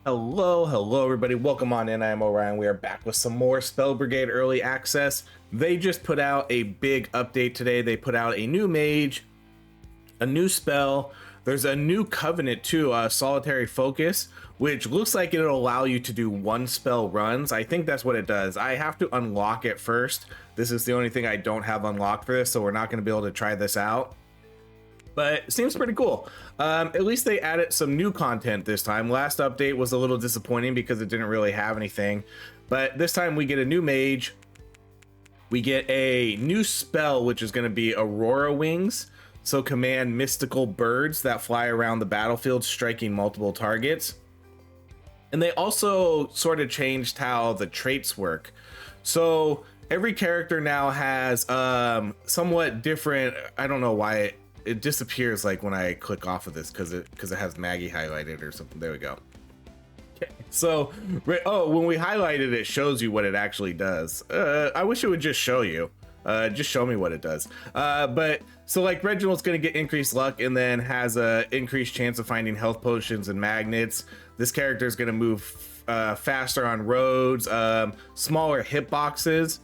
Hello everybody. Welcome on in. I am Orion. We are back with some more Spell Brigade early access. They just put out a big update today. They put out a new mage, a new spell. There's a new covenant too, solitary focus, which looks like it'll allow you to do one spell runs. I think that's what it does. I have to unlock it first. This is the only thing I don't have unlocked for this, so we're not going to be able to try this out. But it seems pretty cool. At least they added some new content this time. Last update was a little disappointing because it didn't really have anything. But this time we get a new mage. We get a new spell, which is going to be Aurora Wings. So command mystical birds that fly around the battlefield, striking multiple targets. And they also sort of changed how the traits work. So every character now has somewhat different, I don't know why it disappears like when I click off of this because it has Maggie highlighted or something. There we go. Okay, so when we highlight it, it shows you what it actually does. I wish it would just show you. Just show me what it does. But so like Reginald's gonna get increased luck and then has a increased chance of finding health potions and magnets. This character is gonna move faster on roads, smaller hitboxes,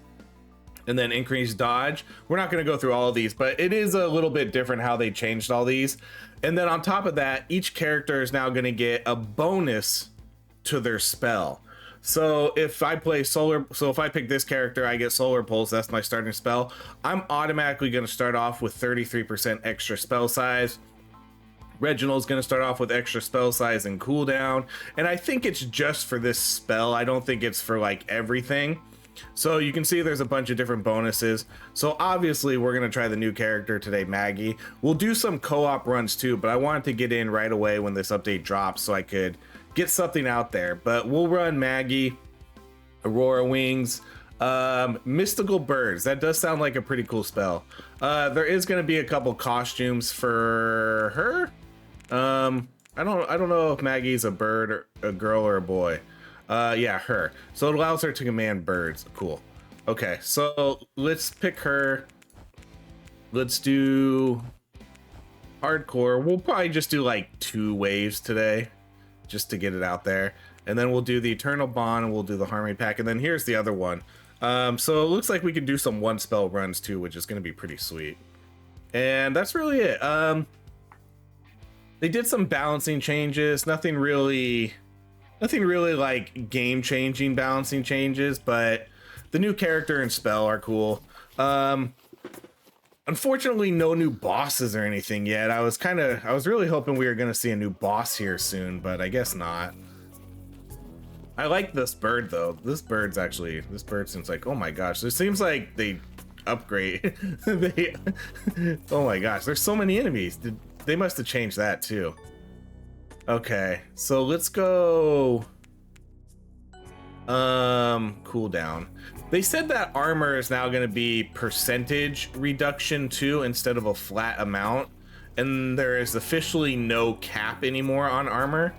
and then increased dodge. We're not going to go through all of these, but it is a little bit different how they changed all these. And then on top of that, each character is now going to get a bonus to their spell. So if I play solar, so if I pick this character, I get solar pulse. That's my starting spell. I'm automatically going to start off with 33% extra spell size. Reginald's going to start off with extra spell size and cooldown. And I think it's just for this spell. I don't think it's for like everything. So you can see there's a bunch of different bonuses. So obviously we're going to try the new character today, Maggie. We'll do some co-op runs too, but I wanted to get in right away when this update drops so I could get something out there. But we'll run Maggie, Aurora Wings, mystical birds. That does sound like a pretty cool spell. There is going to be a couple costumes for her. I don't know if Maggie's a bird or a girl or a boy. Yeah, her. So it allows her to command birds. Cool. Okay, so let's pick her. Let's do hardcore. We'll probably just do like 2 waves today just to get it out there. And then we'll do the Eternal Bond and we'll do the Harmony Pack. And then here's the other one. So it looks like we can do some 1 spell runs too, which is going to be pretty sweet. And that's really it. They did some balancing changes. Nothing really like game-changing balancing changes, but the new character and spell are cool. Unfortunately, no new bosses or anything yet. I was really hoping we were gonna see a new boss here soon, but I guess not. I like this bird though. This bird seems like, oh my gosh, it seems like they upgrade. Oh my gosh, there's so many enemies. They must have changed that too. Okay, so let's go cooldown. They said that armor is now going to be percentage reduction too instead of a flat amount, and there is officially no cap anymore on armor.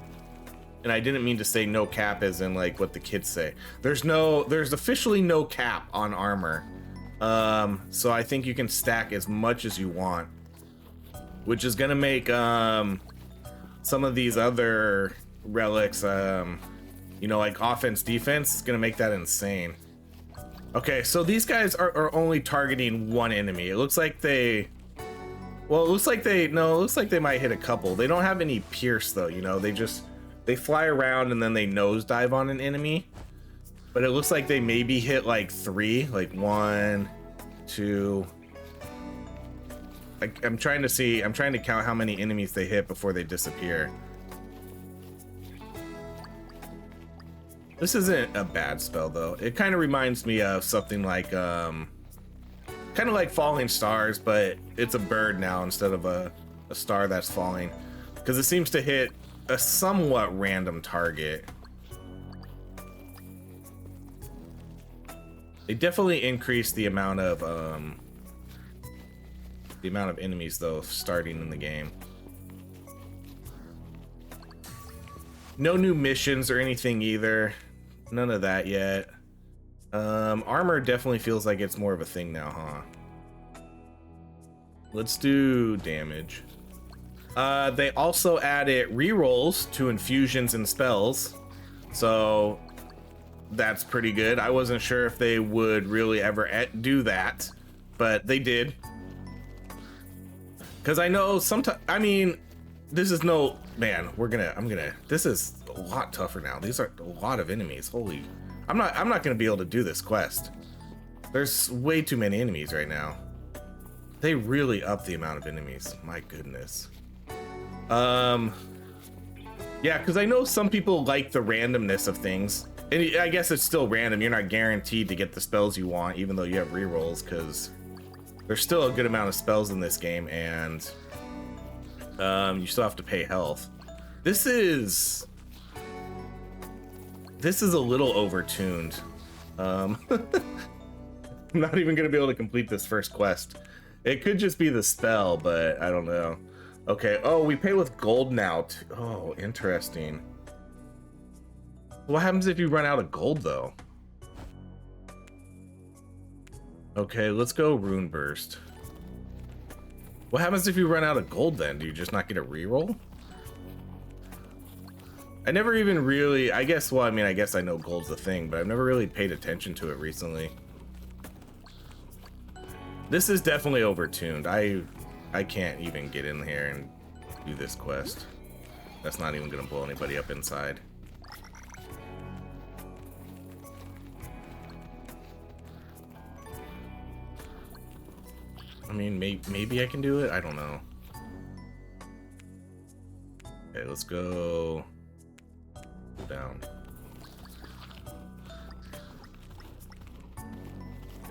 And I didn't mean to say no cap as in like what the kids say. There's officially no cap on armor. So I think you can stack as much as you want, which is going to make some of these other relics, you know, like offense, defense, is gonna make that insane. Okay, so these guys are only targeting one enemy. It looks like they might hit a couple. They don't have any pierce though, you know, they fly around and then they nosedive on an enemy. But it looks like they maybe hit like 3, like 1, 2. I'm trying to count how many enemies they hit before they disappear. This isn't a bad spell though. It kind of reminds me of something like kind of like Falling Stars, but it's a bird now instead of a star that's falling, because it seems to hit a somewhat random target. They definitely increased the amount of enemies though starting in the game. No new missions or anything either. None of that yet. Armor definitely feels like it's more of a thing now, huh? Let's do damage. They also added rerolls to infusions and spells. So that's pretty good. I wasn't sure if they would really ever do that, but they did. Because I know sometimes, I mean, this is no, man, this is a lot tougher now. These are a lot of enemies. Holy, I'm not going to be able to do this quest. There's way too many enemies right now. They really up the amount of enemies. My goodness. Yeah, because I know some people like the randomness of things. And I guess it's still random. You're not guaranteed to get the spells you want, even though you have rerolls, because there's still a good amount of spells in this game, and you still have to pay health. This is a little overtuned. I'm not even gonna be able to complete this first quest. It could just be the spell, but I don't know. Okay, oh, we pay with gold now. Oh, interesting. What happens if you run out of gold, though? Okay, let's go Rune Burst. What happens if you run out of gold then? Do you just not get a reroll? I never even really, I guess, well, I mean, I guess I know gold's a thing, but I've never really paid attention to it recently. This is definitely overtuned. I can't even get in here and do this quest. That's not even gonna blow anybody up inside. I mean, maybe I can do it. I don't know. Okay, let's go down.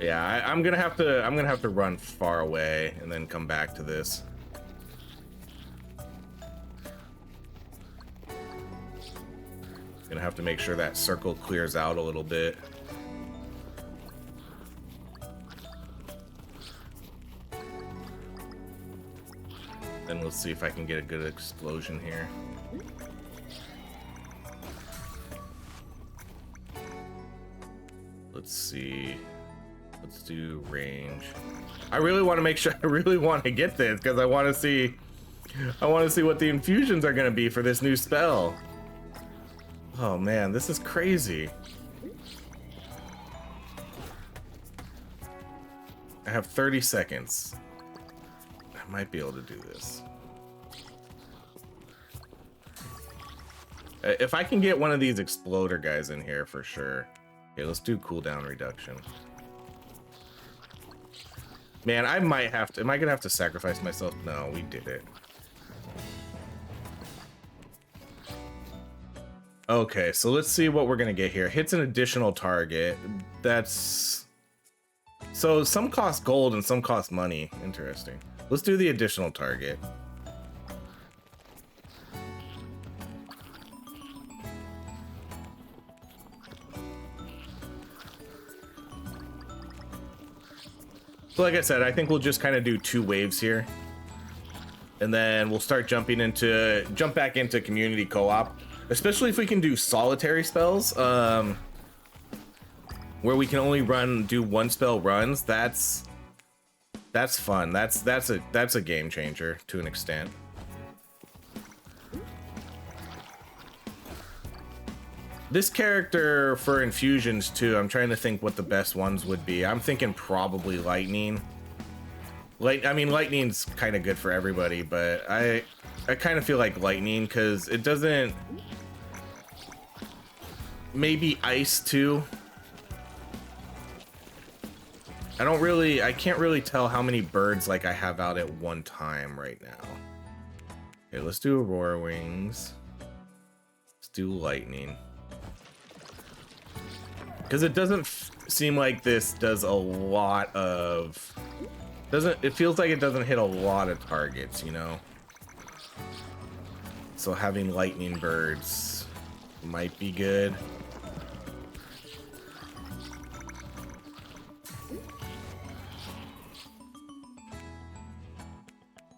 Yeah, I'm gonna have to run far away and then come back to this. Gonna have to make sure that circle clears out a little bit. Then let's see if I can get a good explosion here. Let's see. Let's do range. I really want to make sure, I really want to get this because I want to see what the infusions are going to be for this new spell. Oh man, this is crazy. I have 30 seconds. I might be able to do this. If I can get one of these exploder guys in here for sure. Okay, let's do cooldown reduction. Man, I might have to, am I gonna have to sacrifice myself? No, we did it. Okay, so let's see what we're gonna get here. Hits an additional target. That's, so some cost gold and some cost money. Interesting. Let's do the additional target. So like I said, I think we'll just kind of do 2 waves here. And then we'll start jump back into community co-op. Especially if we can do solitary spells, where we can only do 1 spell runs. That's fun. That's a game changer to an extent. This character for infusions too, I'm trying to think what the best ones would be. I'm thinking probably lightning. I mean, lightning's kind of good for everybody, but I kind of feel like lightning because it doesn't. Maybe ice too. I can't really tell how many birds like I have out at one time right now. Okay, let's do Aurora Wings. Let's do lightning. Because it doesn't seem like this does a lot of... It feels like it doesn't hit a lot of targets, you know? So having lightning birds might be good.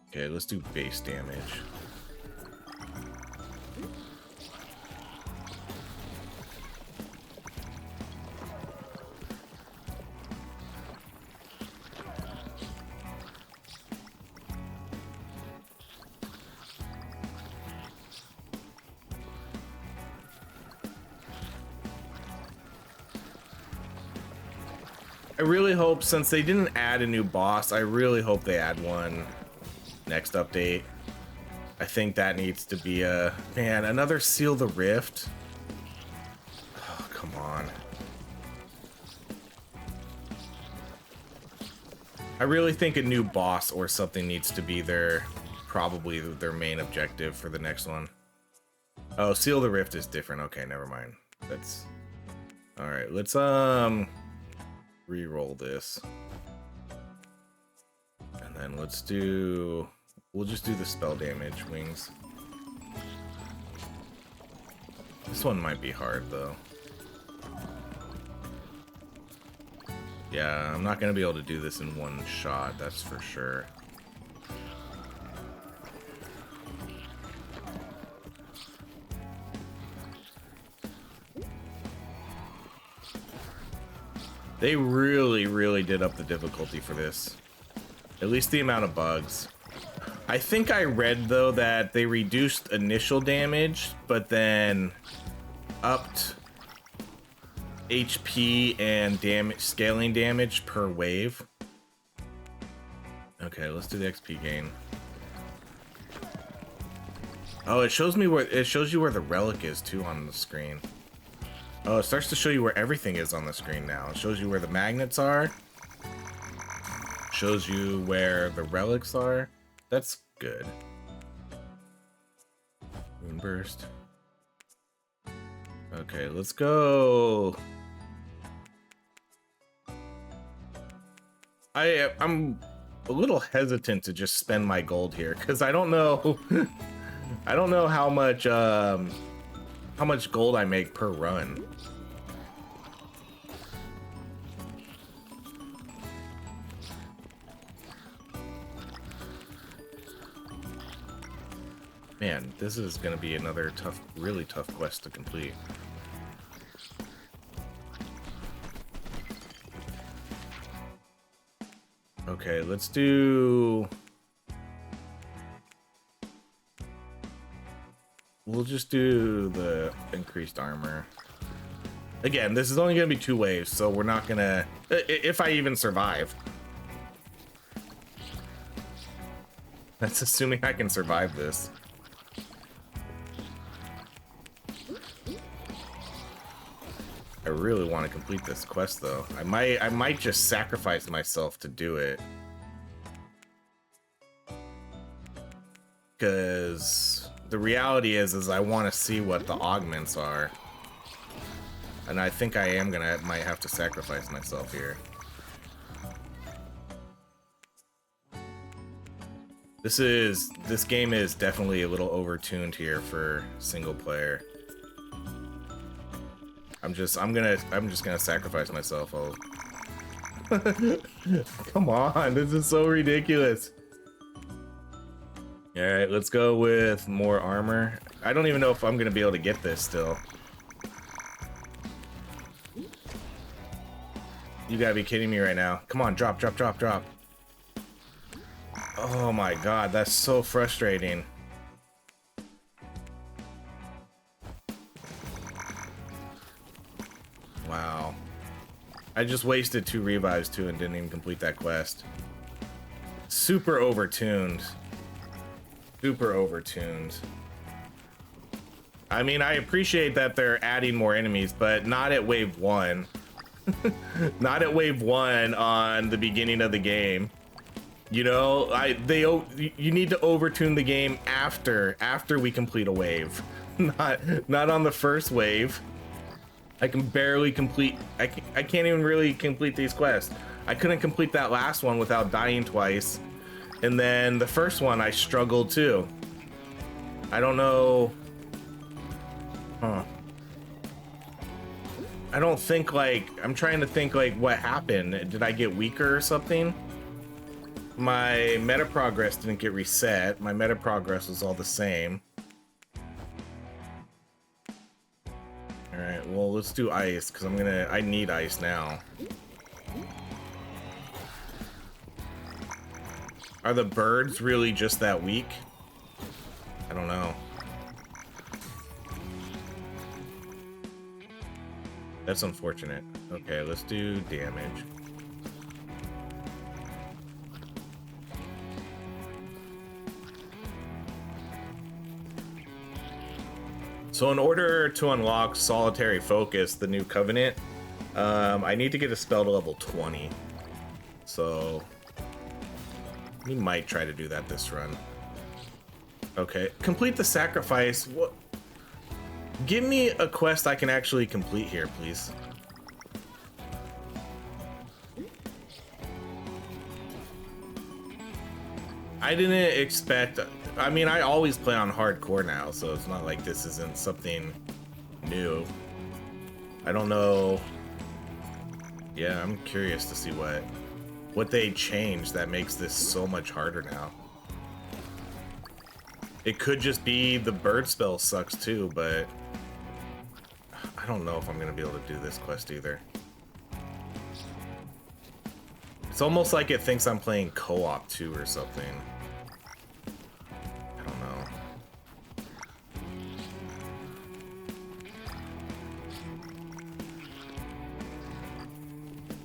Okay, let's do base damage. really hope, since they didn't add a new boss, I really hope they add one next update. I think that needs to be a... Man, another Seal the Rift? Oh, come on. I really think a new boss or something needs to be probably their main objective for the next one. Oh, Seal the Rift is different. Okay, never mind. That's... Alright, let's, re-roll this. And then let's do... We'll just do the spell damage wings. This one might be hard, though. Yeah, I'm not gonna be able to do this in one shot, that's for sure. They really did up the difficulty for this. At least the amount of bugs. I think I read, though, that they reduced initial damage, but then upped HP and scaling damage per wave. Okay, let's do the XP gain. Oh, it shows you where the relic is, too, on the screen. Oh, it starts to show you where everything is on the screen now. It shows you where the magnets are. Shows you where the relics are. That's good. Moonburst. Okay, let's go. I'm a little hesitant to just spend my gold here because I don't know. I don't know how much gold I make per run. Man, this is gonna be another really tough quest to complete. Okay, let's do... We'll just do the increased armor. Again, this is only gonna be 2 waves, so we're not gonna... If I even survive. That's assuming I can survive this. I really want to complete this quest, though. I might just sacrifice myself to do it. Because the reality is I want to see what the augments are. And I think I might have to sacrifice myself here. This game is definitely a little overtuned here for single player. I'm just gonna sacrifice myself. Come on, this is so ridiculous. All right, let's go with more armor. I don't even know if I'm gonna be able to get this still. You gotta be kidding me right now. Come on, drop. Oh my god, that's so frustrating. Wow. I just wasted 2 revives too and didn't even complete that quest. Super overtuned. Super overtuned. I mean, I appreciate that they're adding more enemies, but not at wave 1. Not at wave 1 on the beginning of the game. You know, you need to overtune the game after we complete a wave. Not on the first wave. I can barely complete... I can't even really complete these quests. I couldn't complete that last one without dying twice. And then the first one, I struggled too. I don't know... Huh. I don't think, like... I'm trying to think, like, what happened. Did I get weaker or something? My meta progress didn't get reset. My meta progress was all the same. Alright, well, let's do ice, because I need ice now. Are the birds really just that weak? I don't know. That's unfortunate. Okay, let's do damage. So in order to unlock Solitary Focus, the new Covenant, I need to get a spell to level 20. So we might try to do that this run. Okay, complete the sacrifice. What? Give me a quest I can actually complete here, please. I didn't expect... I mean, I always play on hardcore now, so it's not like this isn't something new. I don't know. Yeah, I'm curious to see what they changed that makes this so much harder now. It could just be the bird spell sucks too, but I don't know if I'm gonna be able to do this quest either. It's almost like it thinks I'm playing co-op too or something. I don't know.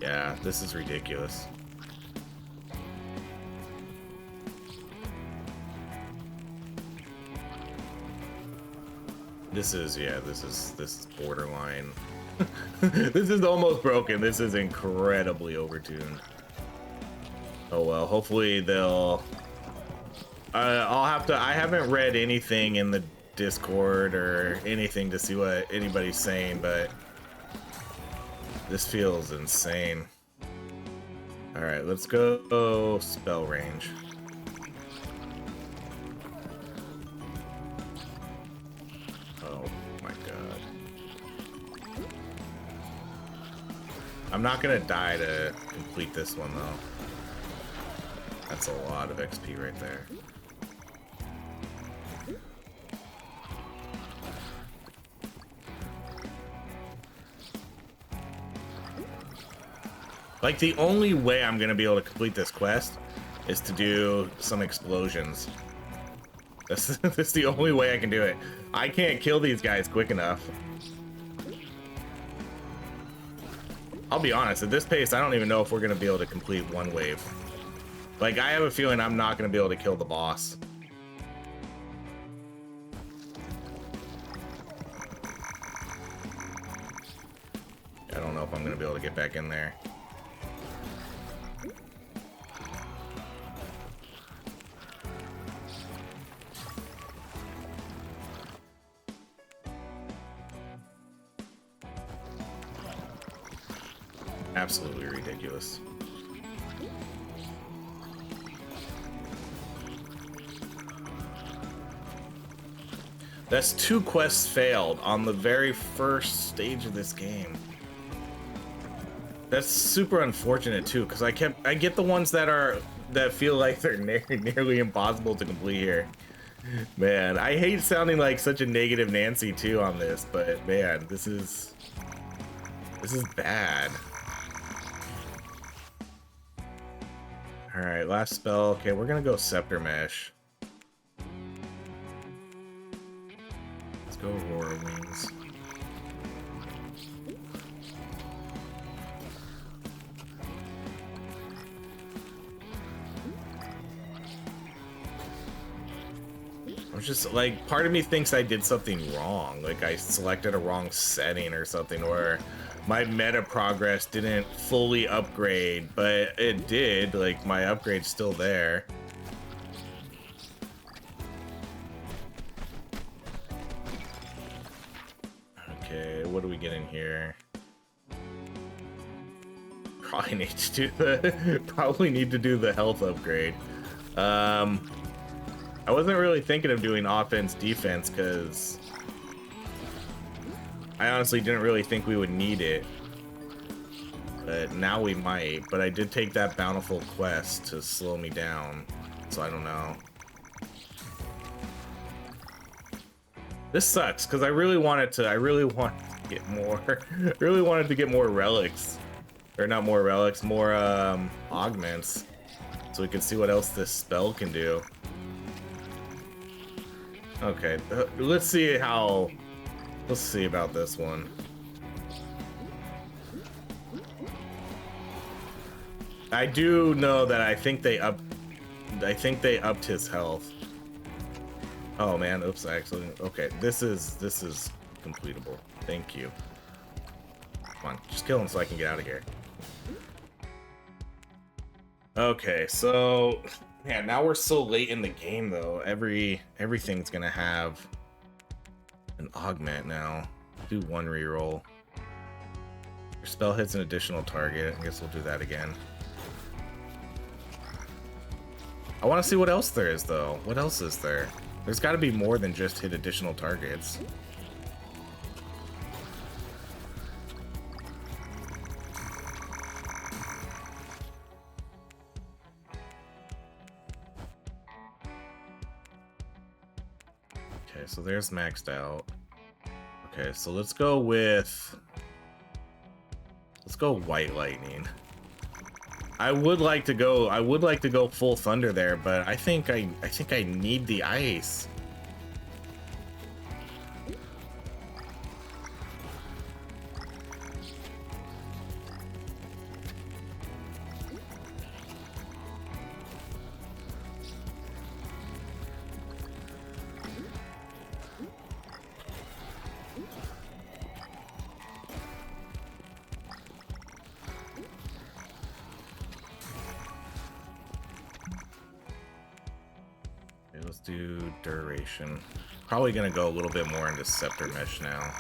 Yeah, this is ridiculous. This is borderline. This is almost broken. This is incredibly overtuned. Oh well, hopefully they'll... I haven't read anything in the Discord or anything to see what anybody's saying, but this feels insane. Alright, let's go spell range. Oh my god. I'm not gonna die to complete this one though. That's a lot of XP right there. Like, the only way I'm gonna be able to complete this quest is to do some explosions. That's the only way I can do it. I can't kill these guys quick enough. I'll be honest, at this pace, I don't even know if we're gonna be able to complete one wave. Like, I have a feeling I'm not gonna be able to kill the boss. I don't know if I'm gonna be able to get back in there. Absolutely ridiculous. That's 2 quests failed on the very first stage of this game. That's super unfortunate too, because I get the ones that feel like they're nearly impossible to complete here. Man, I hate sounding like such a negative Nancy too on this, but man, this is bad. All right, last spell. Okay, we're gonna go Scepter Mesh. Let's go Aurora Wings. I'm just like, part of me thinks I did something wrong. Like I selected a wrong setting or something, or my meta progress didn't fully upgrade, but it did. Like, my upgrade's still there. Okay, what do we get in here? Probably need to do the health upgrade. I wasn't really thinking of doing offense defense because I honestly didn't really think we would need it, but now we might. But I did take that bountiful quest to slow me down, so I don't know. This sucks because I really wanted to get more. Really wanted to get more relics, or not more relics, more augments, so we could see what else this spell can do. Okay, let's see about this one. I do know that I think they upped his health. Oh man, oops, I actually, okay, this is completable. Thank you. Come on, just kill him so I can get out of here. Okay, so yeah, now we're so late in the game though. Everything's gonna have an augment now. Do one reroll. Your spell hits an additional target. I guess we'll do that again. I want to see what else there is though. What else is there? There's got to be more than just hit additional targets. Okay, so there's maxed out. Okay, so let's go white lightning. I would like to go full thunder there, but I think I need the ice. Let's do duration. Probably gonna go a little bit more into scepter mesh now.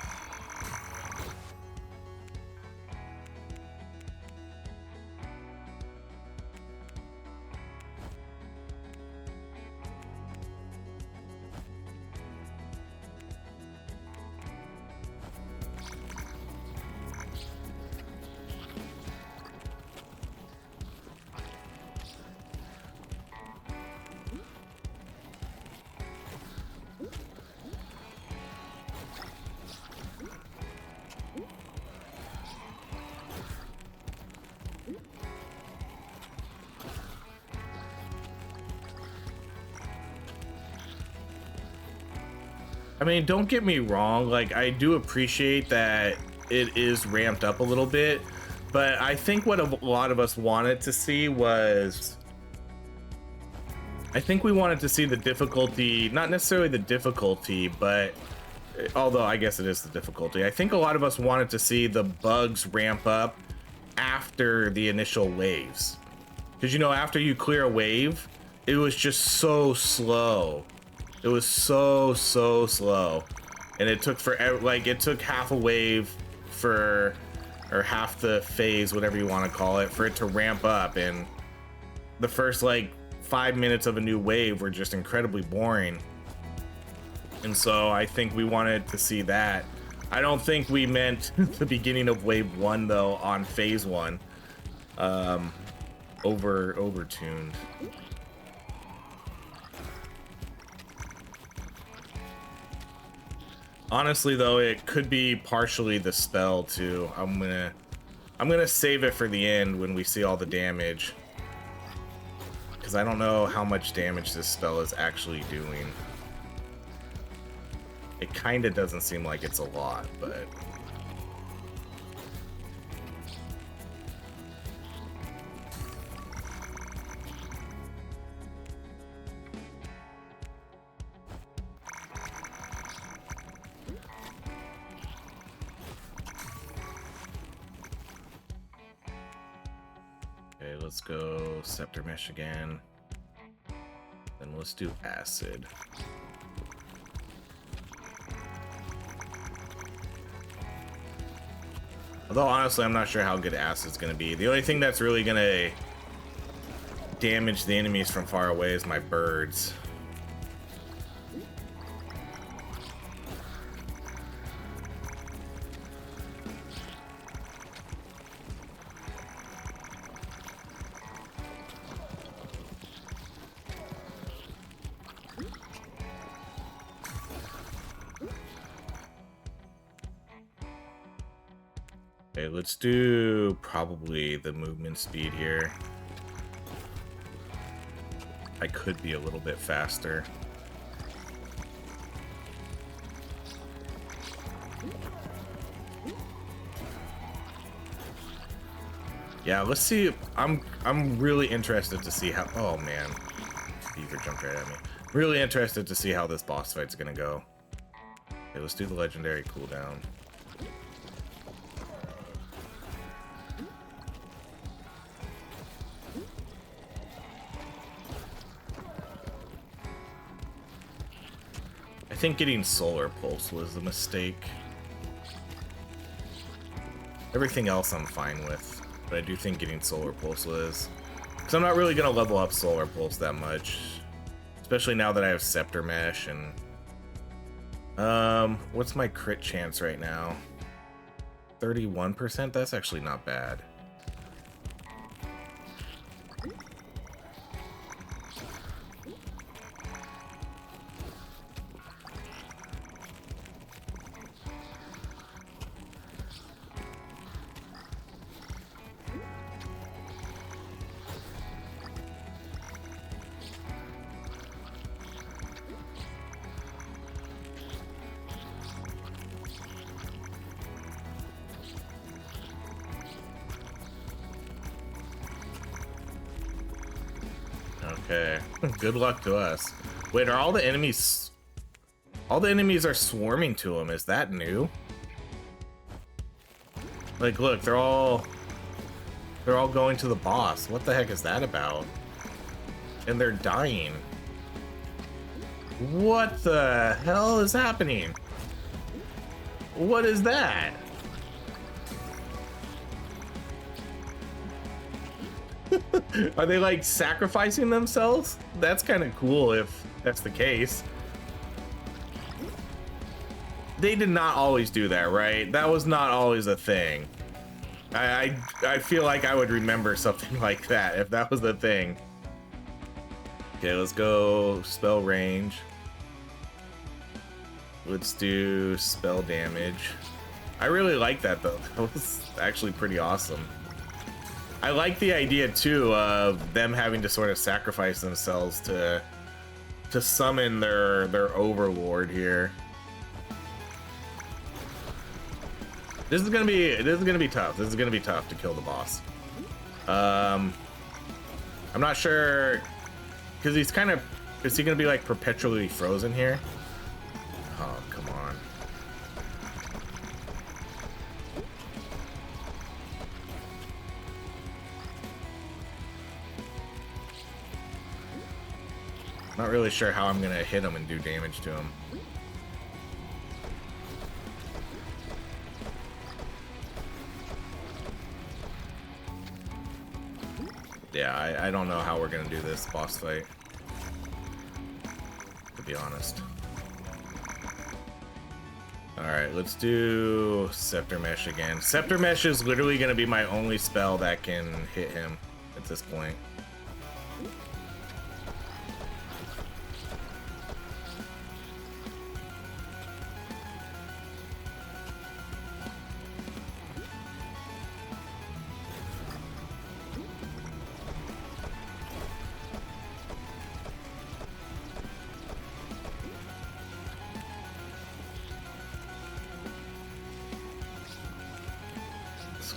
I mean, don't get me wrong, like, I do appreciate that it is ramped up a little bit, but I think what a lot of us wanted to see was... I think we wanted to see the difficulty, not necessarily the difficulty, but... although I guess it is the difficulty. I think a lot of us wanted to see the bugs ramp up after the initial waves. Because, you know, after you clear a wave, it was just so slow. It was so slow, and it took it took half a wave or half the phase, whatever you want to call it, for it to ramp up, and the first like 5 minutes of a new wave were just incredibly boring. And so I think we wanted to see that. I don't think we meant the beginning of wave 1 though on phase 1. Overtuned. Honestly though, it could be partially the spell too. I'm gonna save it for the end when we see all the damage, because I don't know how much damage this spell is actually doing. It kind of doesn't seem like it's a lot, but okay, let's go scepter mesh again. Then let's do acid. Although honestly, I'm not sure how good acid's gonna be. The only thing that's really gonna damage the enemies from far away is my birds. Okay, let's do probably the movement speed here. I could be a little bit faster. Yeah, let's see. I'm really interested to see how... Oh man, Beaver jumped right at me. Really interested to see how this boss fight's gonna go. Okay, let's do the legendary cooldown. I think getting Solar Pulse was a mistake. Everything else I'm fine with, but I do think getting Solar Pulse was. Because I'm not really going to level up Solar Pulse that much. Especially now that I have Scepter Mesh and... what's my crit chance right now? 31%? That's actually not bad. Okay, good luck to us. Wait, are all the enemies... All the enemies are swarming to him. Is that new? Like, look, they're all going to the boss. What the heck is that about? And they're dying. What the hell is happening? What is that? Are they like sacrificing themselves? That's kind of cool if that's the case. They did not always do that, right? That was not always a thing. I feel like I would remember something like that if that was the thing. Okay, let's go spell range. Let's do spell damage. I really like that though. That was actually pretty awesome. I like the idea too of them having to sort of sacrifice themselves to summon their overlord here. This is gonna be tough. This is gonna be tough to kill the boss. I'm not sure because he's kind of, is he gonna be like perpetually frozen here? Oh, come on. Not really sure how I'm gonna hit him and do damage to him. Yeah, I don't know how we're gonna do this boss fight, to be honest. Alright, let's do Scepter Mesh again. Scepter Mesh is literally gonna be my only spell that can hit him at this point.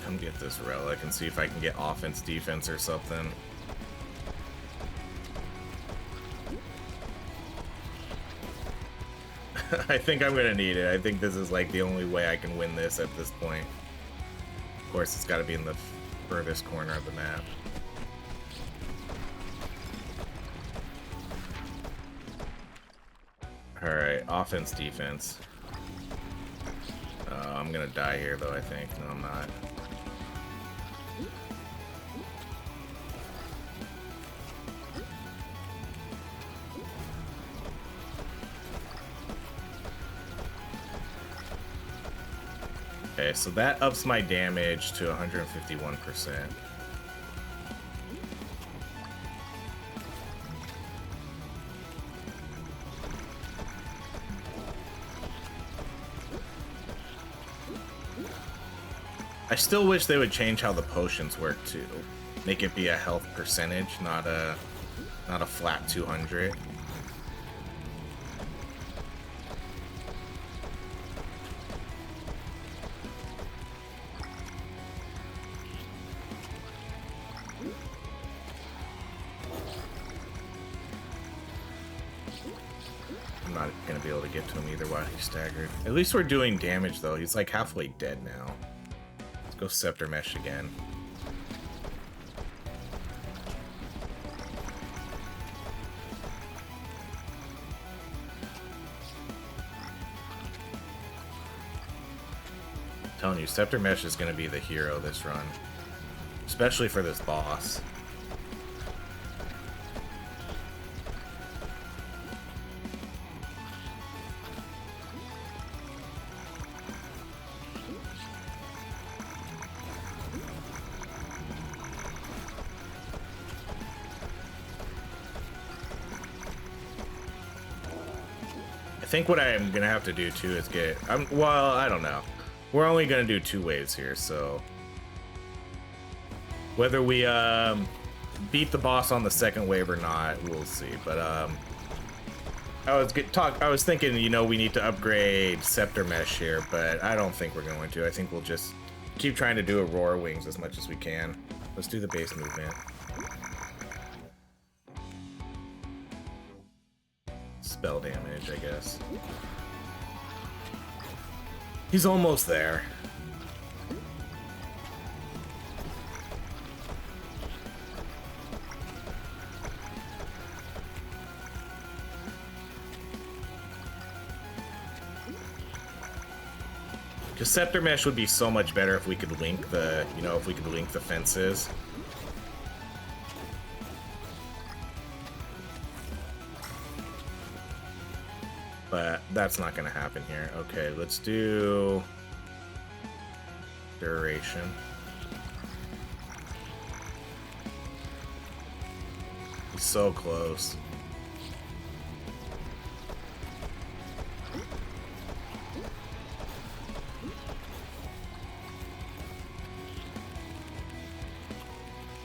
Come get this relic and see if I can get offense, defense, or something. I think I'm gonna need it. I think this is like the only way I can win this at this point. Of course, it's got to be in the furthest corner of the map. Alright, offense, defense. I'm gonna die here though, I think. No, I'm not. Okay, so that ups my damage to 151%. I still wish they would change how the potions work too. Make it be a health percentage, not a flat 200. able to get to him either while he's staggered. At least we're doing damage though. He's like halfway dead now. Let's go Scepter Mesh again. I'm telling you, Scepter Mesh is going to be the hero this run. Especially for this boss. I think what I'm gonna have to do too is get, well, I don't know. We're only gonna do 2 waves here, so whether we beat the boss on the second wave or not, we'll see. But I was thinking, you know, we need to upgrade Scepter Mesh here, but I don't think we're going to. I think we'll just keep trying to do Aurora Wings as much as we can. Let's do the base movement. Spell damage, I guess. He's almost there. Because Scepter Mesh would be so much better if we could link the, you know, if we could link the fences. But that's not going to happen here. Okay, let's do duration. He's so close.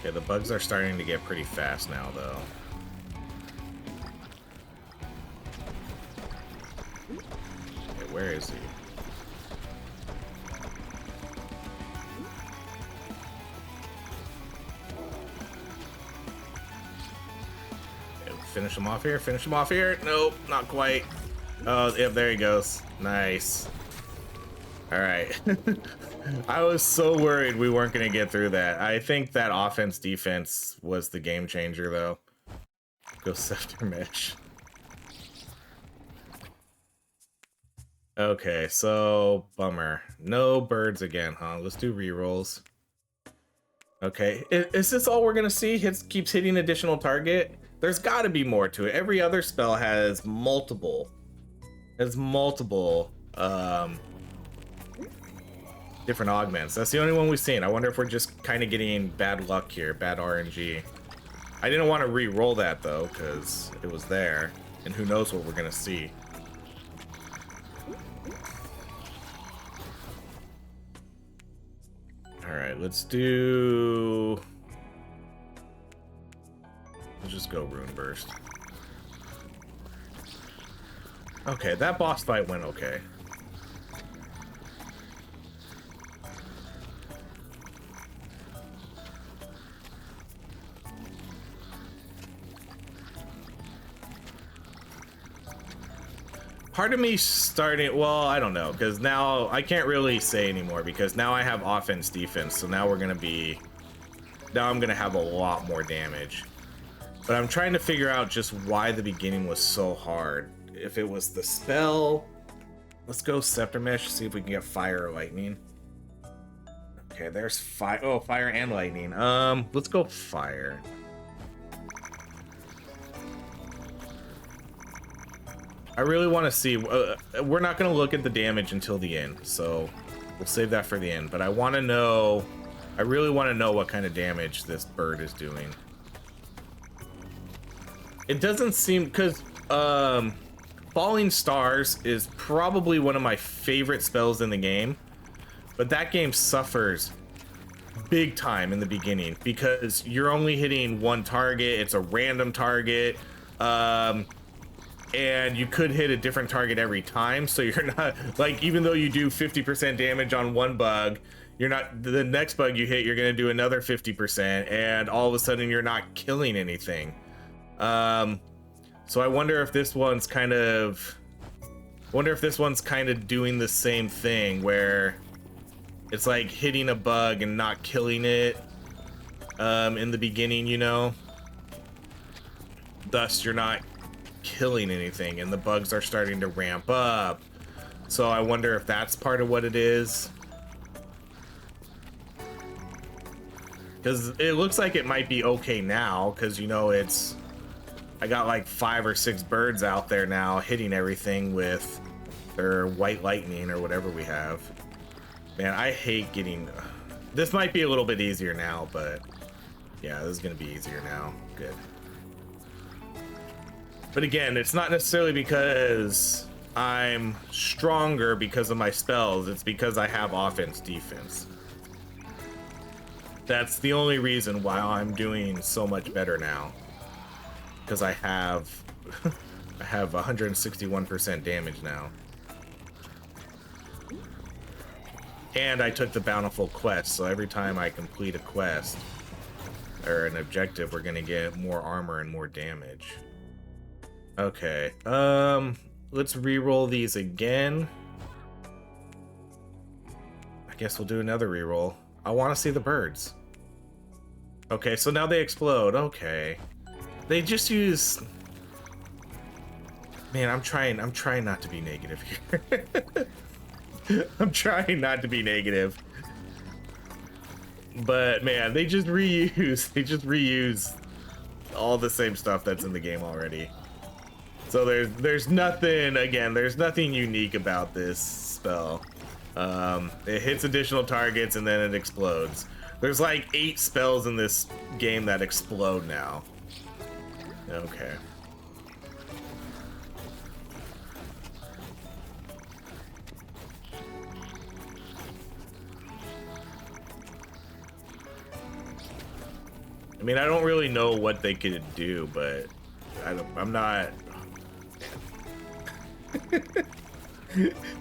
Okay, the bugs are starting to get pretty fast now, though. Where is he? Okay, finish him off here. Finish him off here. Nope, not quite. Oh, yep, there he goes. Nice. All right. I was so worried we weren't going to get through that. I think that offense defense was the game changer, though. Go Scepter Mesh. Okay, so bummer. No birds again, huh? Let's do rerolls. Okay, is this all we're gonna see? Keeps hitting additional target? There's got to be more to it. Every other spell has multiple different augments. That's the only one we've seen. I wonder if we're just kind of getting bad luck here, bad RNG. I didn't want to re-roll that though, because it was there, and who knows what we're gonna see. Alright, let's just go Rune Burst. Okay, that boss fight went okay. Part of me starting, well, I don't know, because now I can't really say anymore because now I have offense defense, so now I'm gonna have a lot more damage. But I'm trying to figure out just why the beginning was so hard. If it was the spell, let's go Scepter Mesh, see if we can get fire or lightning. Okay, there's fire. Oh, fire and lightning. Let's go fire. I really want to see, we're not going to look at the damage until the end, so we'll save that for the end. But I want to know, I really want to know what kind of damage this bird is doing. It doesn't seem, because Falling Stars is probably one of my favorite spells in the game, but that game suffers big time in the beginning because you're only hitting one target, it's a random target, and you could hit a different target every time, so you're not, like, even though you do 50% damage on one bug, you're not, the next bug you hit, you're gonna do another 50%, and all of a sudden you're not killing anything. So I wonder if this one's kind of Wonder if this one's kind of doing the same thing where it's like hitting a bug and not killing it in the beginning, you know? Thus, you're not killing anything and the bugs are starting to ramp up. So I wonder if that's part of what it is. Because it looks like it might be okay now, because, you know, I got like 5 or 6 birds out there now hitting everything with their white lightning or whatever we have. Man, I hate getting... This might be a little bit easier now, but yeah, this is going to be easier now. Good. But again, it's not necessarily because I'm stronger because of my spells. It's because I have offense, defense. That's the only reason why I'm doing so much better now. Because I have I have 161% damage now. And I took the Bountiful quest, so every time I complete a quest or an objective, we're gonna get more armor and more damage. Okay, let's re-roll these again. I guess we'll do another re-roll. I want to see the birds. Okay, so now they explode. Okay. They just use... Man, I'm trying not to be negative here. I'm trying not to be negative. But man, they just reuse all the same stuff that's in the game already. So there's nothing, again, there's nothing unique about this spell. It hits additional targets and then it explodes. There's like 8 spells in this game that explode now. Okay. I mean, I don't really know what they could do, but I'm not...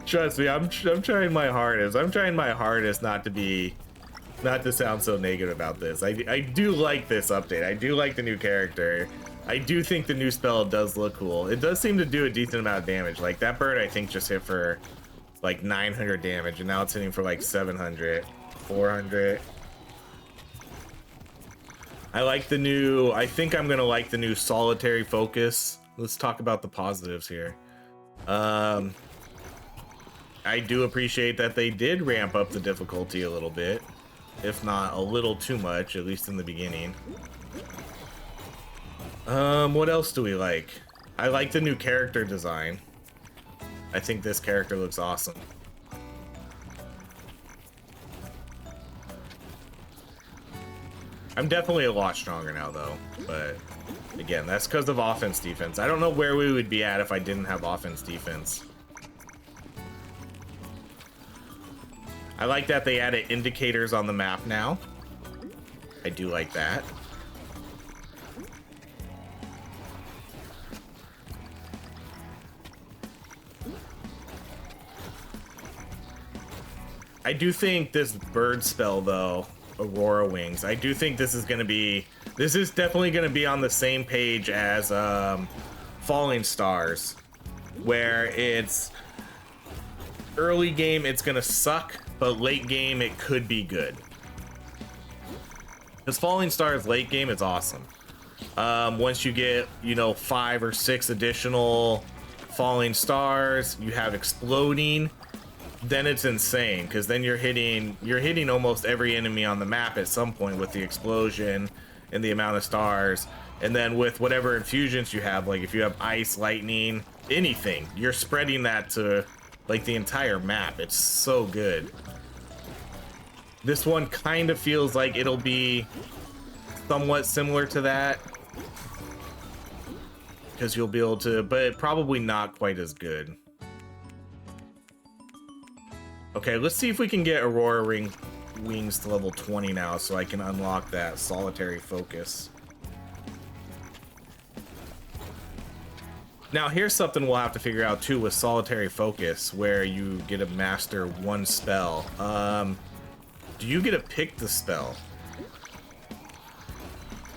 Trust me, I'm trying my hardest. I'm trying my hardest not to sound so negative about this. I do like this update. I do like the new character. I do think the new spell does look cool. It does seem to do a decent amount of damage. Like that bird, I think just hit for like 900 damage, and now it's hitting for like 700, 400. I like the new, I think I'm gonna like the new solitary focus. Let's talk about the positives here. I do appreciate that they did ramp up the difficulty a little bit, if not a little too much, at least in the beginning. What else do we like? I like the new character design. I think this character looks awesome. I'm definitely a lot stronger now though, but again, that's because of offense defense. I don't know where we would be at if I didn't have offense defense. I like that they added indicators on the map now. I do like that. I do think this bird spell though, Aurora Wings, I do think this is definitely gonna be on the same page as Falling Stars, where it's early game it's gonna suck, but late game it could be good. Because Falling Stars late game is awesome. Once you get, you know, 5 or 6 additional Falling Stars, you have exploding, then it's insane, because then you're hitting almost every enemy on the map at some point with the explosion and the amount of stars. And then with whatever infusions you have, like if you have ice, lightning, anything, you're spreading that to like the entire map. It's so good. This one kind of feels like it'll be somewhat similar to that, because you'll be able to, but probably not quite as good. Okay, let's see if we can get Aurora Wings to level 20 now, so I can unlock that solitary focus. Now here's something we'll have to figure out too with solitary focus, where you get to master one spell. Do you get to pick the spell?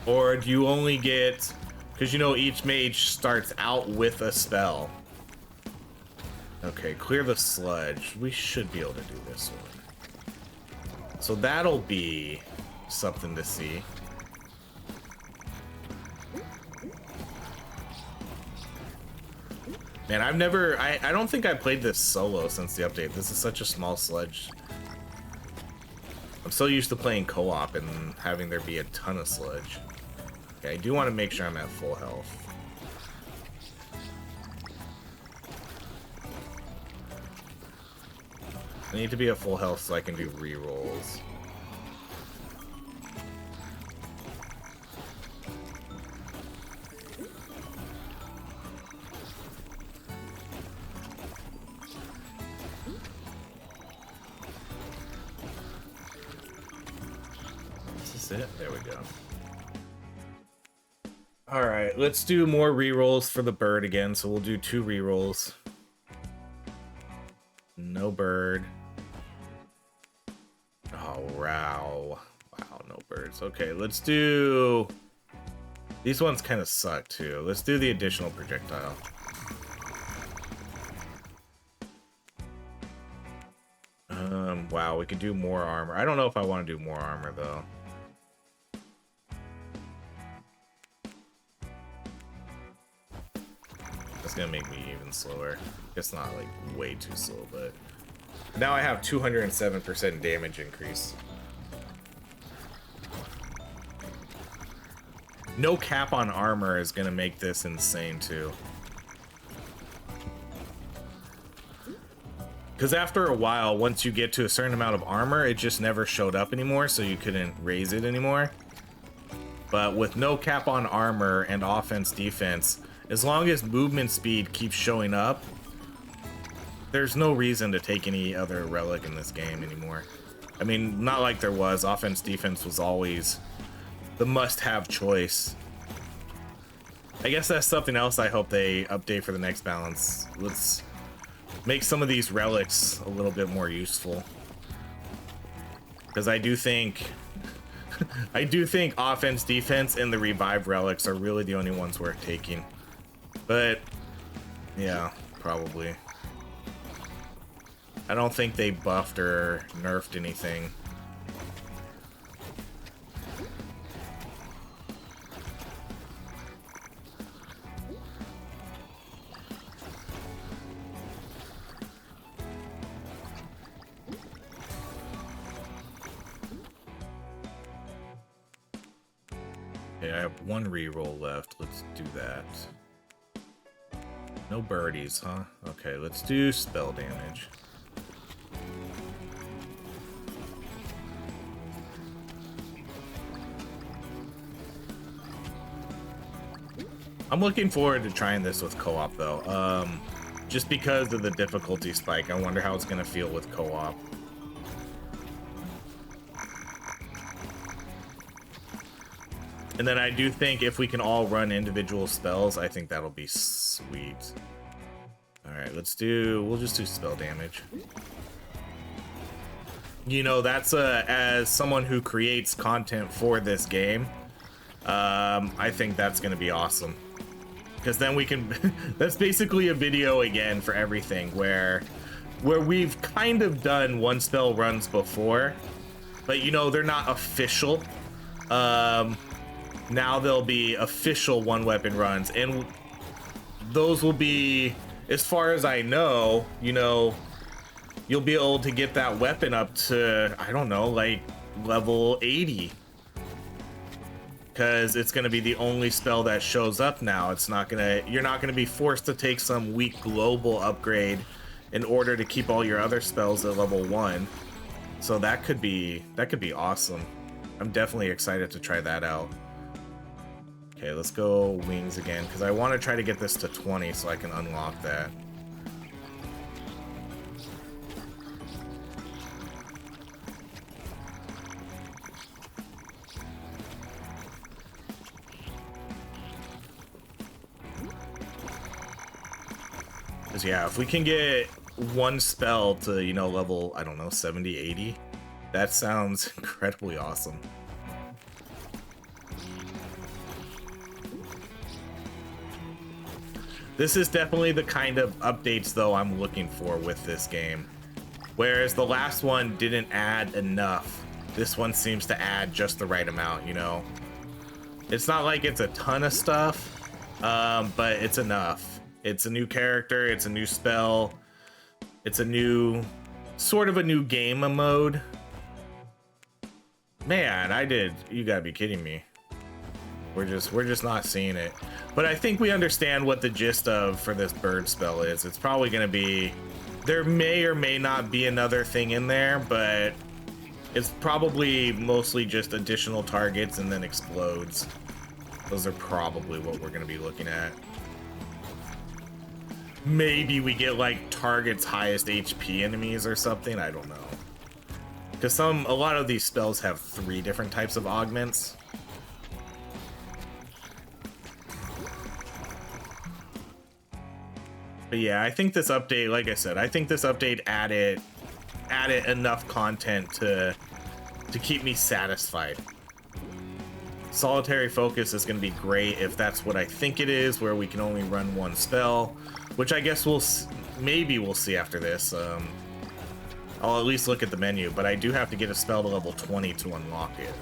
Or do you only get, because you know each mage starts out with a spell. Okay, clear the sludge. We should be able to do this one. So that'll be something to see. Man, I don't think I played this solo since the update. This is such a small sludge. I'm so used to playing co-op and having there be a ton of sludge. Okay, I do want to make sure I'm at full health. I need to be at full health so I can do re-rolls. It. There we go. All right, let's do more rerolls for the bird again. So we'll do 2 rerolls. No bird. Oh, wow. Wow, no birds. Okay, let's do... These ones kind of suck, too. Let's do the additional projectile. Wow, we could do more armor. I don't know if I want to do more armor, though. That's gonna make me even slower. It's not like way too slow, but now I have 207% damage increase. No cap on armor is gonna make this insane too. Because after a while, once you get to a certain amount of armor, it just never showed up anymore, so you couldn't raise it anymore. But with no cap on armor and offense defense, as long as movement speed keeps showing up, there's no reason to take any other relic in this game anymore. I mean, not like there was. Offense defense was always the must-have choice. I guess that's something else I hope they update for the next balance. Let's make some of these relics a little bit more useful. Because I do think offense, defense, and the revive relics are really the only ones worth taking. But yeah, probably. I don't think they buffed or nerfed anything. Okay, I have 1 reroll left. Let's do that. No birdies, huh? Okay, let's do spell damage. I'm looking forward to trying this with co-op though. Just because of the difficulty spike, I wonder how it's gonna feel with co-op. And then I do think if we can all run individual spells, I think that'll be sweet. Alright, we'll just do spell damage. You know, that's as someone who creates content for this game, I think that's gonna be awesome. Because then we can, that's basically a video again for everything, where we've kind of done 1 spell runs before, but you know, they're not official. Now there'll be official 1 weapon runs, and those will be, as far as I know, you know, you'll be able to get that weapon up to, I don't know, like level 80. Because it's going to be the only spell that shows up now. It's not going to, you're not going to be forced to take some weak global upgrade in order to keep all your other spells at level 1. So that could be awesome. I'm definitely excited to try that out. Okay, let's go wings again, because I want to try to get this to 20 so I can unlock that. Because yeah, if we can get 1 spell to, you know, level, I don't know, 70, 80, that sounds incredibly awesome. This is definitely the kind of updates, though, I'm looking for with this game. Whereas the last one didn't add enough, this one seems to add just the right amount, you know? It's not like it's a ton of stuff, but it's enough. It's a new character, it's a new spell, it's a new, sort of a new game mode. Man, you gotta be kidding me. We're just not seeing it. But I think we understand what the gist of for this bird spell is. It's probably gonna be, there may or may not be another thing in there, but it's probably mostly just additional targets and then explodes. Those are probably what we're gonna be looking at. Maybe we get like target's highest HP enemies or something, I don't know. Because a lot of these spells have 3 different types of augments. But yeah, I think this update, like I said, I think this update added enough content to keep me satisfied. Solitary focus is going to be great if that's what I think it is, where we can only run 1 spell, which I guess maybe we'll see after this. I'll at least look at the menu, but I do have to get a spell to level 20 to unlock it.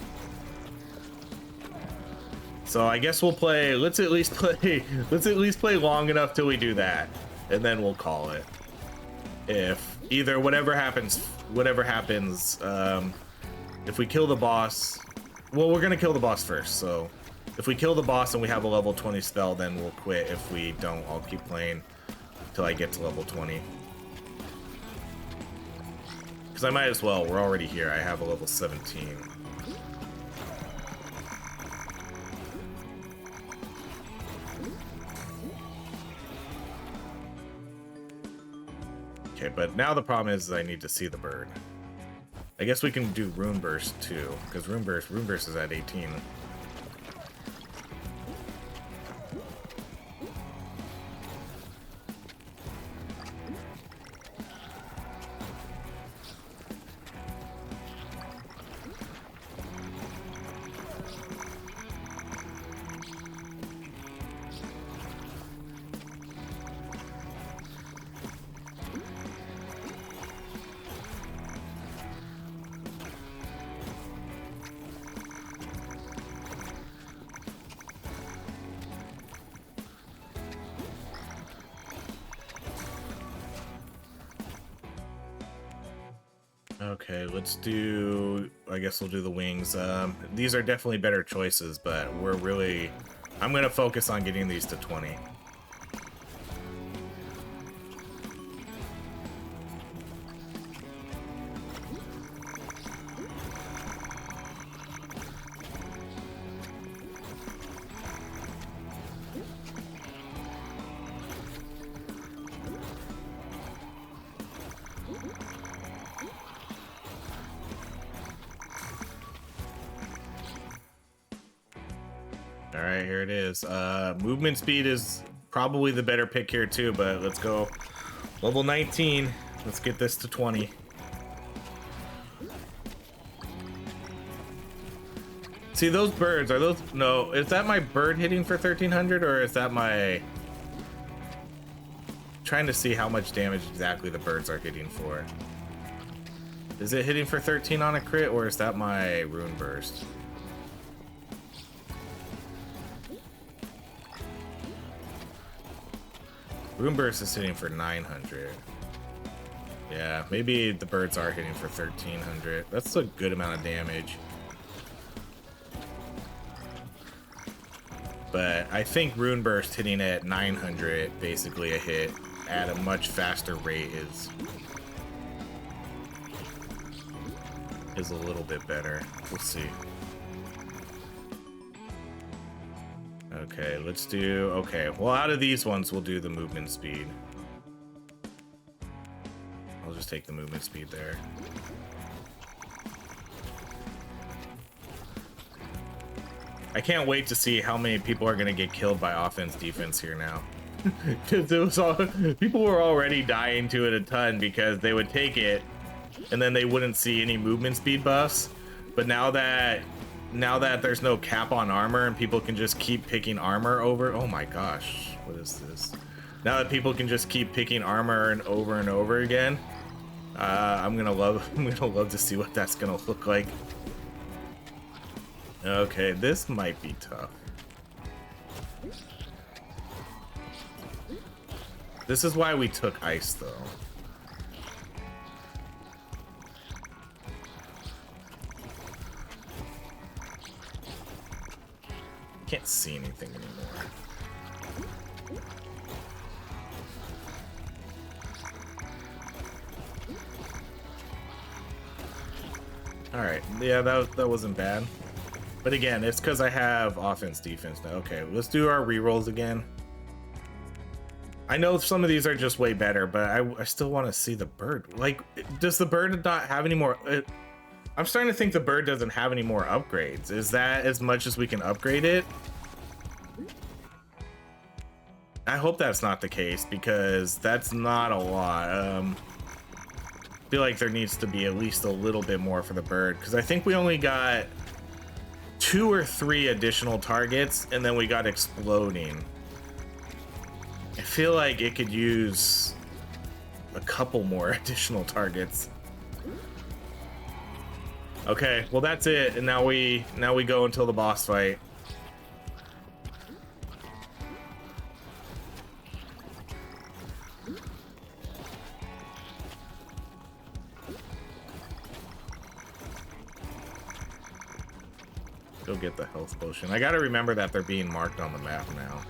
So I guess we'll play, let's at least play long enough till we do that, and then we'll call it. If either whatever happens, if we kill the boss, well, we're gonna kill the boss first, so if we kill the boss and we have a level 20 spell, then we'll quit. If we don't, I'll keep playing till I get to level 20. Because I might as well, we're already here. I have a level 17. Okay, but now the problem is I need to see the bird. I guess we can do Rune Burst too, because Rune Burst is at 18. Okay, let's do, I guess we'll do the wings. These are definitely better choices, but I'm gonna focus on getting these to 20. Alright, here it is. Movement speed is probably the better pick here too, but let's go level 19. Let's get this to 20. See, those birds, are those, no, is that my bird hitting for 1300 or is that my, trying to see how much damage exactly the birds are hitting for. Is it hitting for 13 on a crit or is that my rune burst? Rune Burst is hitting for 900. Yeah, maybe the birds are hitting for 1300. That's a good amount of damage. But I think Rune Burst hitting at 900, basically a hit, at a much faster rate is a little bit better. We'll see. Okay, let's do, okay, well, out of these ones, we'll do the movement speed. I'll just take the movement speed there. I can't wait to see how many people are going to get killed by offense defense here now. Because it was all, people were already dying to it a ton because they would take it and then they wouldn't see any movement speed buffs. But now that there's no cap on armor and people can just keep picking armor over, oh my gosh, what is this? Now that people can just keep picking armor and over again, I'm gonna love to see what that's gonna look like. Okay, this might be tough. This is why we took ice, though. Can't see anything anymore. All right, yeah, that wasn't bad. But again, it's because I have offense, defense now. Okay, let's do our rerolls again. I know some of these are just way better, but I still want to see the bird. Like, does the bird not have any more? I'm starting to think the bird doesn't have any more upgrades. Is that as much as we can upgrade it? I hope that's not the case, because that's not a lot. I feel like there needs to be at least a little bit more for the bird, because I think we only got 2 or 3 additional targets, and then we got exploding. I feel like it could use a couple more additional targets. Okay, well that's it, and now we go until the boss fight. Go get the health potion. I gotta remember that they're being marked on the map now.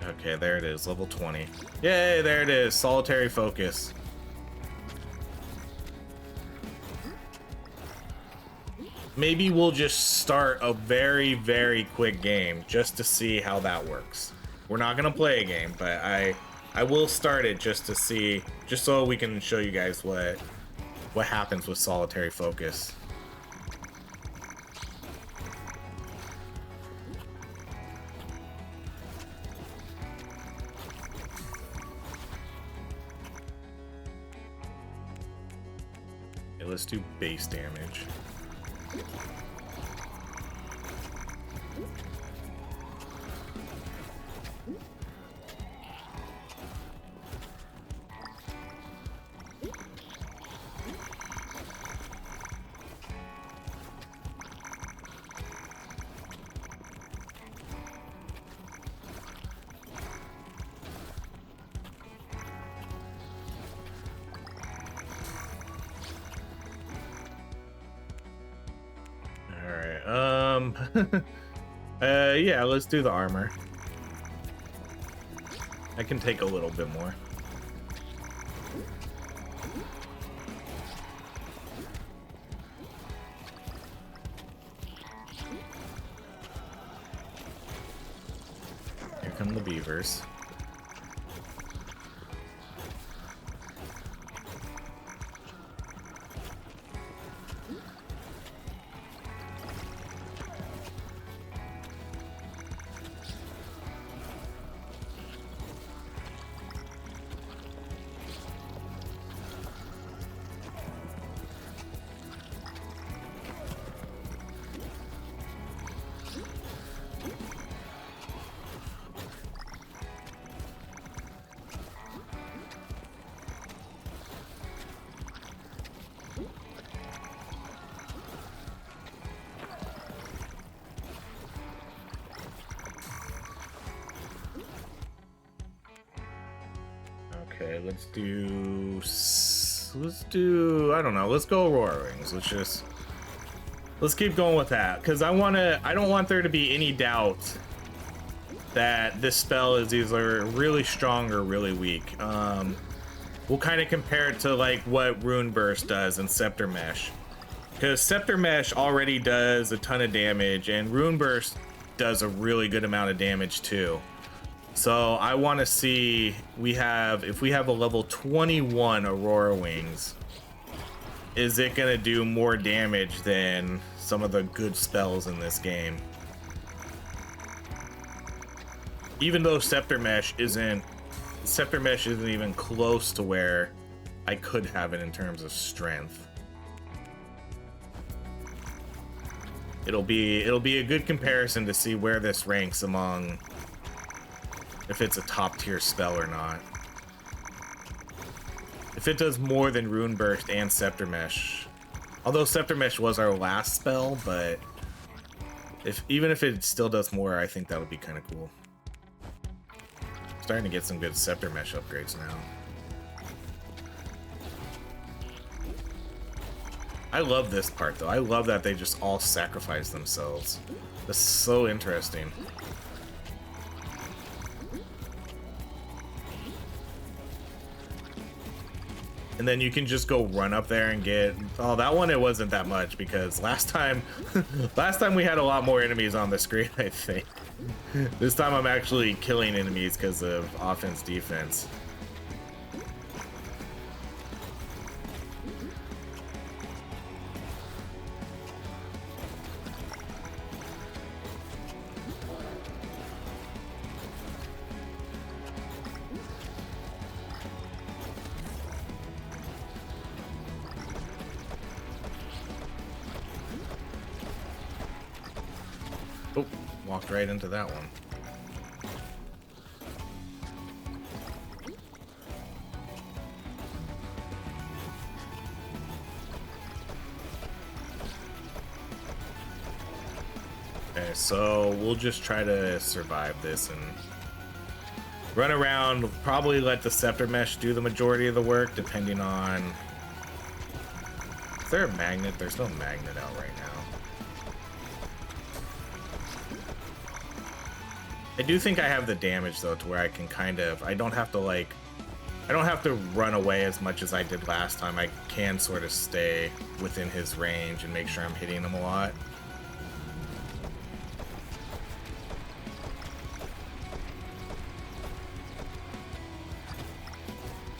Okay, there it is, level 20. Yay, there it is, solitary focus. Maybe we'll just start a very, very quick game just to see how that works. We're not gonna play a game, but I will start it just to see, just so we can show you guys what happens with solitary focus. Okay, let's do base damage. Yeah, let's do the armor. I can take a little bit more. Here come the beavers. Okay, let's do, I don't know, let's go Aurora Rings. Let's keep going with that, because I don't want there to be any doubt that this spell is either really strong or really weak. We'll kind of compare it to like what Rune Burst does in Scepter Mesh, because Scepter Mesh already does a ton of damage, and Rune Burst does a really good amount of damage too. So I want to see, if we have a level 21 Aurora Wings, is it going to do more damage than some of the good spells in this game? Even though Scepter Mesh isn't even close to where I could have it in terms of strength. it'll be a good comparison to see where this ranks among, if it's a top tier spell or not. If it does more than Rune Burst and Scepter Mesh, although Scepter Mesh was our last spell, but even if it still does more, I think that would be kind of cool. Starting to get some good Scepter Mesh upgrades now. I love this part though. I love that they just all sacrifice themselves. That's so interesting. And then you can just go run up there and get, oh, that one it wasn't that much because last time we had a lot more enemies on the screen, I think. This time I'm actually killing enemies because of offense defense. Oh, walked right into that one. Okay, so we'll just try to survive this and run around, probably let the Scepter Mesh do the majority of the work, depending on... Is there a magnet? There's no magnet out right now. I do think I have the damage though to where I can kind of, I don't have to run away as much as I did last time. I can sort of stay within his range and make sure I'm hitting him a lot.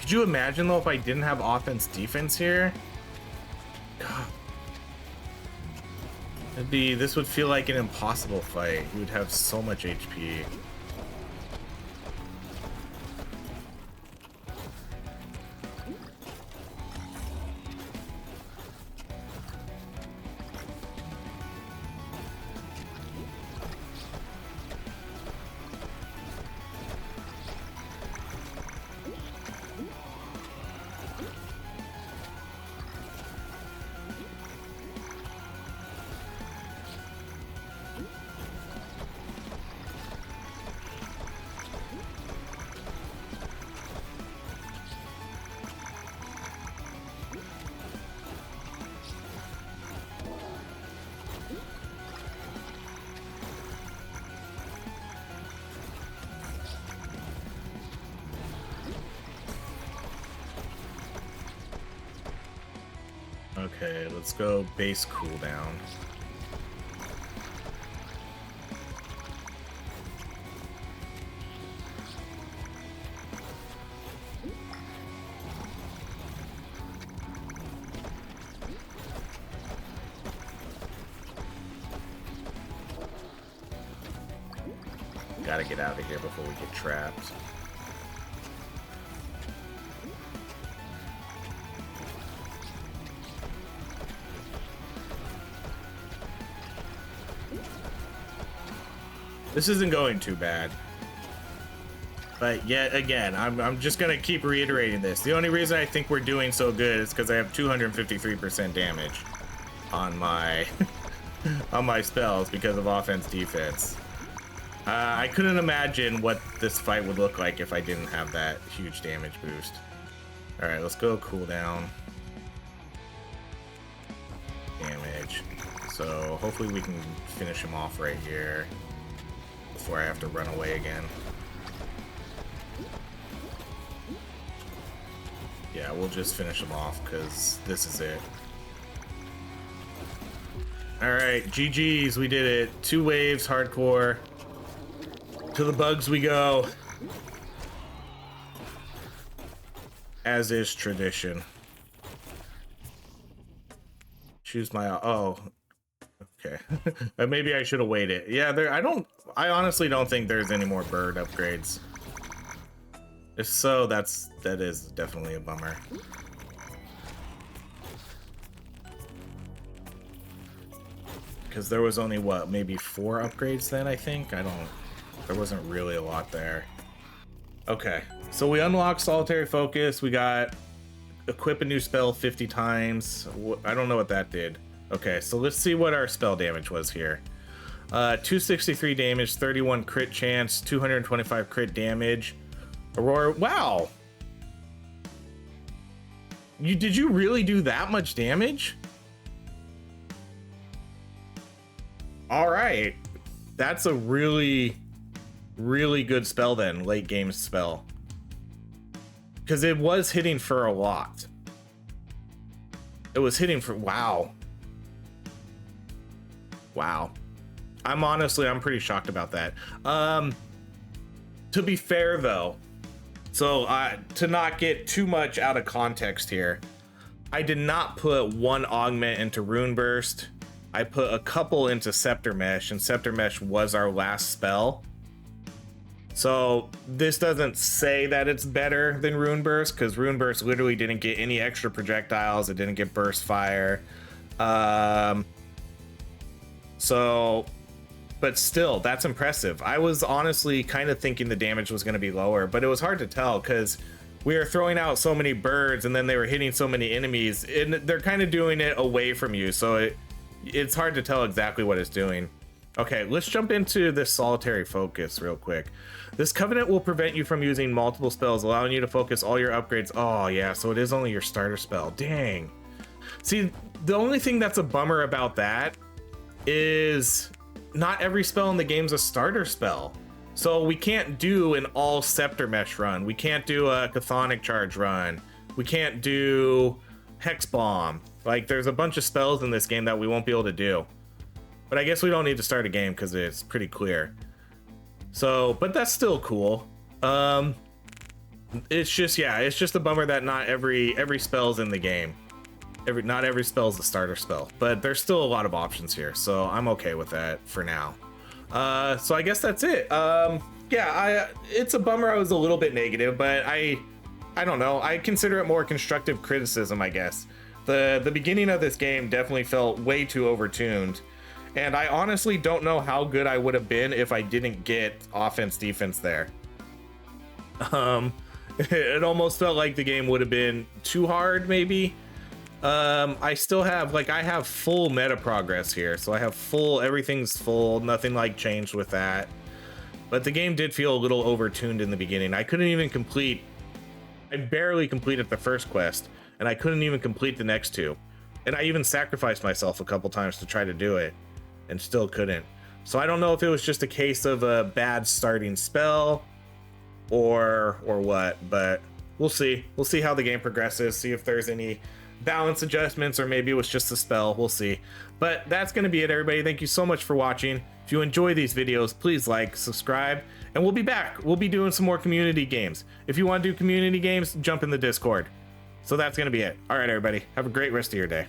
Could you imagine though if I didn't have offense defense here? God. This would feel like an impossible fight. He would have so much HP. Okay, let's go base cooldown. Gotta get out of here before we get trapped. This isn't going too bad. But yet again, I'm just gonna keep reiterating this. The only reason I think we're doing so good is because I have 253% damage on my on my spells because of offense defense. I couldn't imagine what this fight would look like if I didn't have that huge damage boost. Alright, let's go cooldown. Damage. So hopefully we can finish him off right here before I have to run away again. Yeah, we'll just finish him off because this is it. Alright, GG's, we did it. 2 waves, hardcore. To the bugs we go. As is tradition. Choose my... Oh. Okay. Maybe I should have waited. Yeah, I honestly don't think there's any more bird upgrades. If so, that is definitely a bummer. because there was only what, maybe 4 upgrades then, I think. There wasn't really a lot there. Okay, so we unlocked solitary focus. We got equip a new spell 50 times. I don't know what that did. Okay, so let's see what our spell damage was here. 263 damage, 31 crit chance, 225 crit damage. Aurora, wow. Did you really do that much damage? All right, that's a really good spell then, late game spell. Because it was hitting for a lot. It was hitting for, wow. Wow. I'm pretty shocked about that. To be fair though, so to not get too much out of context here, I did not put 1 augment into Rune Burst. I put a couple into Scepter Mesh, and Scepter Mesh was our last spell. So this doesn't say that it's better than Rune Burst, because Rune Burst literally didn't get any extra projectiles. It didn't get burst fire. But still, that's impressive. I was honestly kind of thinking the damage was going to be lower, but it was hard to tell because we were throwing out so many birds and then they were hitting so many enemies, and they're kind of doing it away from you. So it's hard to tell exactly what it's doing. Okay, let's jump into this solitary focus real quick. This covenant will prevent you from using multiple spells, allowing you to focus all your upgrades. Oh yeah, so it is only your starter spell. Dang. See, the only thing that's a bummer about that is not every spell in the game's a starter spell. So we can't do an all Scepter Mesh run. We can't do a Chthonic Charge run. We can't do Hex Bomb. Like, there's a bunch of spells in this game that we won't be able to do. But I guess we don't need to start a game because it's pretty clear. So, but that's still cool. It's just a bummer that not every spell's in the game. Not every spell's a starter spell, but there's still a lot of options here, so I'm okay with that for now. So I guess that's it. It's a bummer I was a little bit negative, but I don't know. I consider it more constructive criticism, I guess. The beginning of this game definitely felt way too overtuned, and I honestly don't know how good I would have been if I didn't get offense defense there. It almost felt like the game would have been too hard, maybe. I still have, I have full meta progress here, so I have everything's full, nothing changed with that. But the game did feel a little overtuned in the beginning. I barely completed the first quest, and I couldn't even complete the next 2. And I even sacrificed myself a couple times to try to do it, and still couldn't. So I don't know if it was just a case of a bad starting spell, or what, but we'll see. We'll see how the game progresses, see if there's any balance adjustments, or maybe it was just a spell. We'll see. But that's going to be it, everybody. Thank you so much for watching. If you enjoy these videos, please like, subscribe, and we'll be back. We'll be doing some more community games. If you want to do community games, jump in the Discord. So that's going to be it. All right, everybody. Have a great rest of your day.